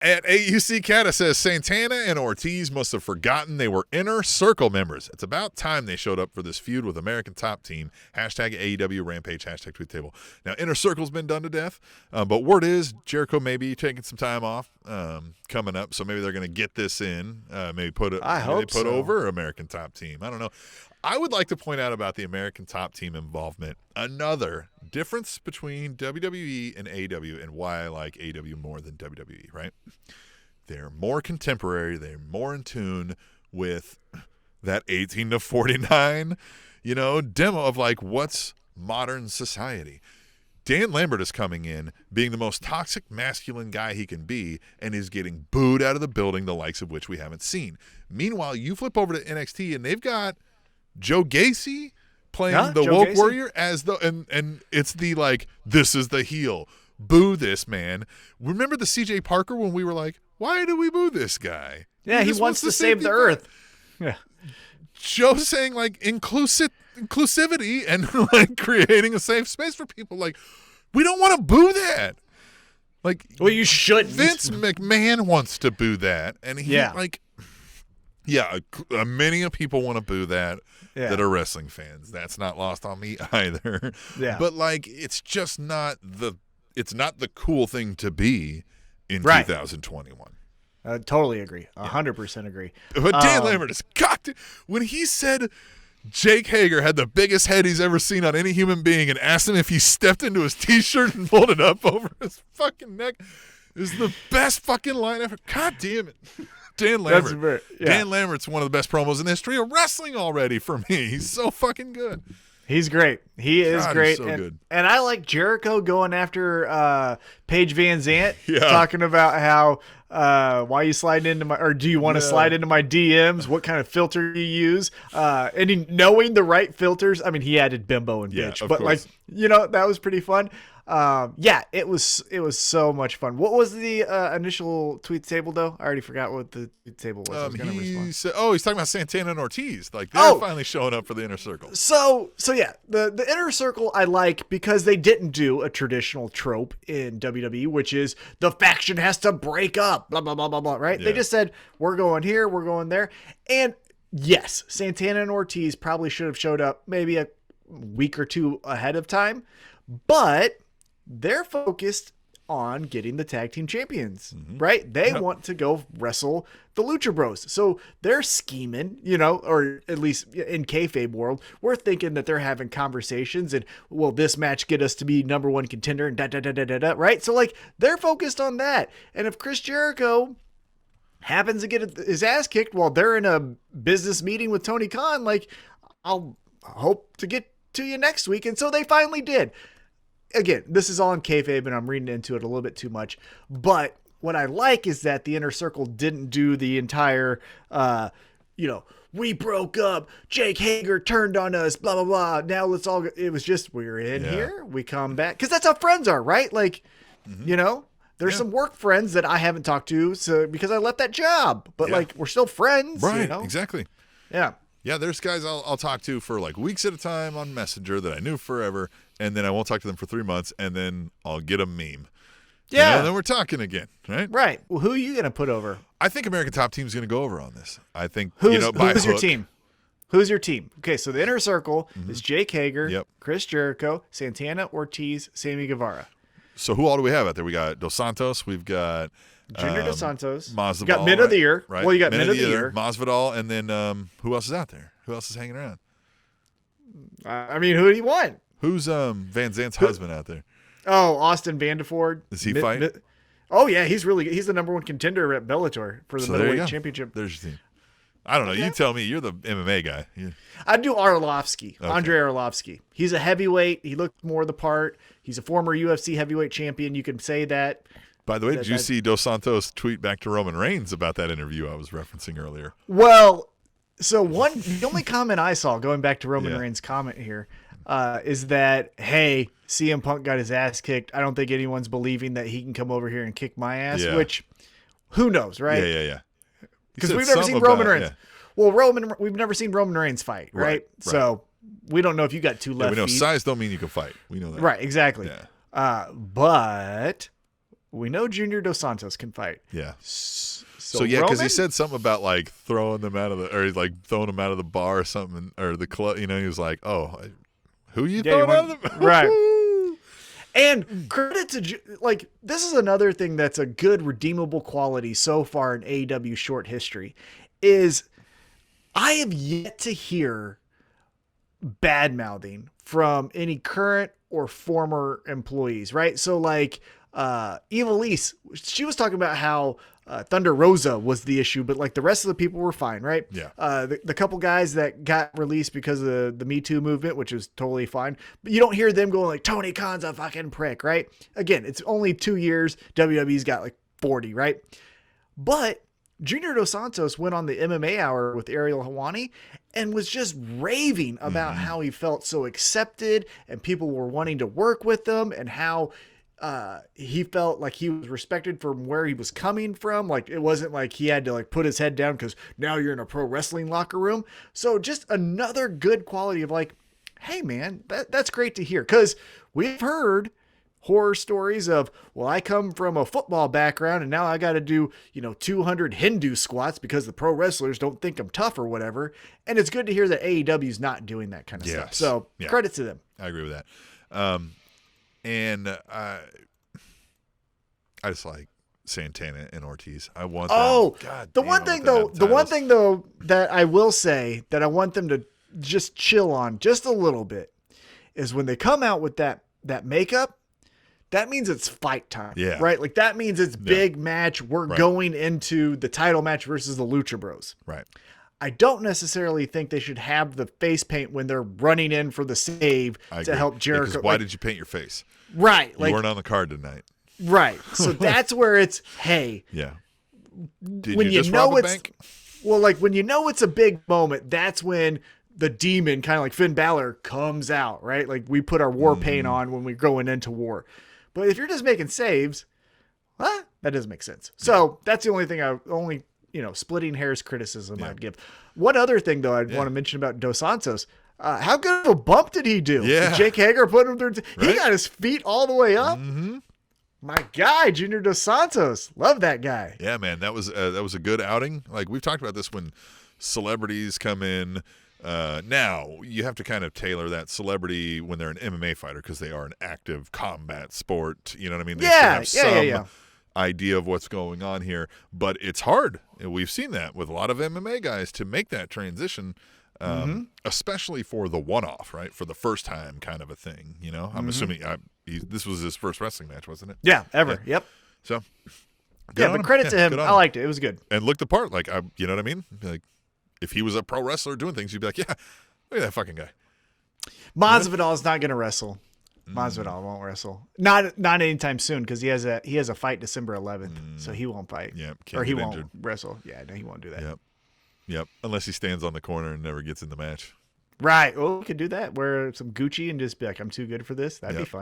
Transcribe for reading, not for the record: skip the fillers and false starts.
At AUC Cat, it says Santana and Ortiz must have forgotten they were Inner Circle members. It's about time they showed up for this feud with American Top Team. Hashtag AEW Rampage, hashtag Tweet Table. Now, Inner Circle's been done to death, but word is Jericho may be taking some time off coming up, so maybe they're going to get this in. Maybe put over American Top Team. I don't know. I would like to point out about the American Top Team involvement another difference between WWE and AEW and why I like AEW more than WWE, right? They're more contemporary. They're more in tune with that 18 to 49, demo of like what's modern society. Dan Lambert is coming in being the most toxic masculine guy he can be and is getting booed out of the building, the likes of which we haven't seen. Meanwhile, you flip over to NXT and they've got Joe Gacy playing the Joe woke Gacy? warrior as the and it's the like, this is the heel. Boo this man. Remember the CJ Parker when we were like, why do we boo this guy? Yeah, he wants to save the earth. Yeah. Joe saying like inclusivity and like creating a safe space for people. Like, we don't want to boo that. Like, well, you should. Vince McMahon wants to boo that, and he many of people want to boo that that are wrestling fans. That's not lost on me either. Yeah. But like, it's just not the cool thing to be in 2021. I totally agree. 100% agree. But Dan Lambert is cocked when he said Jake Hager had the biggest head he's ever seen on any human being and asked him if he stepped into his T-shirt and pulled it up over his fucking neck. Is the best fucking line ever. God damn it. Dan Lambert. Dan Lambert's one of the best promos in the history of wrestling already for me. He's so fucking good. He's great. He is great. He's so good. And I like Jericho going after Paige Van Zant, talking about how why you sliding into my, or do you want to slide into my DMs? What kind of filter you use? And knowing the right filters. I mean, he added bimbo and bitch, but course. that was pretty fun. It was so much fun. What was the initial tweet table though? I already forgot what the tweet table was. I was gonna respond. He's talking about Santana and Ortiz. Like they're finally showing up for the Inner Circle. So yeah, the Inner Circle I like because they didn't do a traditional trope in WWE, which is the faction has to break up, blah blah blah blah blah. Right? Yeah. They just said we're going here, we're going there, and yes, Santana and Ortiz probably should have showed up maybe a week or two ahead of time, but they're focused on getting the tag team champions, right? They want to go wrestle the Lucha Bros. So they're scheming, or at least in kayfabe world, we're thinking that they're having conversations and will this match get us to be number one contender and da, right? So like they're focused on that. And if Chris Jericho happens to get his ass kicked while they're in a business meeting with Tony Khan, like I'll hope to get to you next week. And so they finally did. Again, this is all in kayfabe and I'm reading into it a little bit too much, but what I like is that the Inner Circle didn't do the entire, we broke up, Jake Hager turned on us, blah, blah, blah. Now let's all go. It was just, we're in here, we come back. Cause that's how friends are, right? Like, there's some work friends that I haven't talked to because I left that job, but like, we're still friends. Right. Exactly. Yeah. Yeah, there's guys I'll talk to for like weeks at a time on Messenger that I knew forever, and then I won't talk to them for 3 months, and then I'll get a meme. Yeah. And then we're talking again, right? Right. Well, who are you going to put over? I think American Top Team's going to go over on this. I think, who's your team? Who's your team? Okay, so the Inner Circle is Jake Hager, Chris Jericho, Santana, Ortiz, Sammy Guevara. So who all do we have out there? We got Dos Santos. We've got Junior Dos Santos. Masvidal. You got Mid of the Year. Right? Well, you got Mid of the Year. Masvidal, and then who else is out there? Who else is hanging around? I mean, who do you want? Who's Van Zant's husband out there? Oh, Austin Vandeford. Does he fight? Oh yeah, he's the number one contender at Bellator for the middleweight championship. There's your team. I don't know. Okay. You tell me. You're the MMA guy. I'd do Arlovsky. Okay. Andre Arlovsky. He's a heavyweight. He looked more the part. He's a former UFC heavyweight champion. You can say that. By the way, did you see Dos Santos tweet back to Roman Reigns about that interview I was referencing earlier? Well, so the only comment I saw, going back to Roman Reigns' comment here, is that, hey, CM Punk got his ass kicked. I don't think anyone's believing that he can come over here and kick my ass, which, who knows, right? Yeah. Because we've never seen Roman Reigns. Yeah. Well, we've never seen Roman Reigns fight, right? So we don't know if you got two left we know feet. Size don't mean you can fight. We know that. Right, exactly. Yeah. But we know Junior Dos Santos can fight. Yeah. So yeah, because he Roman? said something about like throwing them out of the, or like throwing them out of the bar or something, or the club. You know, he was like, "Oh, who you throwing out of the right?" And credit to like this is another thing that's a good redeemable quality so far in AEW short history is I have yet to hear bad mouthing from any current or former employees, right? So like Evilise, she was talking about how Thunder Rosa was the issue, but like the rest of the people were fine, right? Yeah. The couple guys that got released because of the Me Too movement, which is totally fine, but you don't hear them going like Tony Khan's a fucking prick, right? Again, it's only 2 years. WWE's got like 40, right? But Junior Dos Santos went on the MMA Hour with Ariel Helwani and was just raving about how he felt so accepted and people were wanting to work with him and how he felt like he was respected from where he was coming from. Like it wasn't like he had to like put his head down because now you're in a pro wrestling locker room. So just another good quality of like, hey man, that's great to hear. Cause we've heard horror stories of, well, I come from a football background and now I got to do, 200 Hindu squats because the pro wrestlers don't think I'm tough or whatever. And it's good to hear that AEW is not doing that kind of stuff. So credit to them. I agree with that. And I just like Santana and Ortiz. I want them. Oh, God the damn, one thing though that I will say that I want them to just chill on just a little bit is when they come out with that makeup, that means it's fight time. Yeah. Right? Like that means it's big match. We're going into the title match versus the Lucha Bros. Right. I don't necessarily think they should have the face paint when they're running in for the save to help Jericho. Yeah, why did you paint your face? Right. You weren't on the card tonight. Right. So that's where it's, hey. Yeah. Did when you just rob a it's bank? Well, like when it's a big moment, that's when the demon, kind of like Finn Balor, comes out, right? Like we put our war paint on when we're going into war. But if you're just making saves, that doesn't make sense. So that's the only thing splitting hairs criticism I'd give. One other thing though I'd want to mention about Dos Santos, how good of a bump did he do? Yeah. Did Jake Hager put him through. Right? He got his feet all the way up. Mm-hmm. My guy, Junior Dos Santos. Love that guy. Yeah, man, that was a good outing. Like we've talked about this when celebrities come in. Now you have to kind of tailor that celebrity when they're an MMA fighter because they are an active combat sport. You know what I mean? They have some idea of what's going on here, but it's hard. And we've seen that with a lot of MMA guys to make that transition, especially for the one-off, right? For the first time kind of a thing. You know, I'm assuming this was his first wrestling match, wasn't it? Yeah, ever. Yeah. Yep. So. But credit to him. I liked it. It was good. And looked the part. Like, you know what I mean? Like, if he was a pro wrestler doing things, you'd be like, yeah, look at that fucking guy. Masvidal is not going to wrestle. Masvidal won't wrestle. Not anytime soon because he has a fight December 11th, so he won't fight. Yep, or he won't wrestle. Yeah, no, he won't do that. Yep. Unless he stands on the corner and never gets in the match. Right. Well, we could do that. Wear some Gucci and just be like, I'm too good for this. That'd be fun.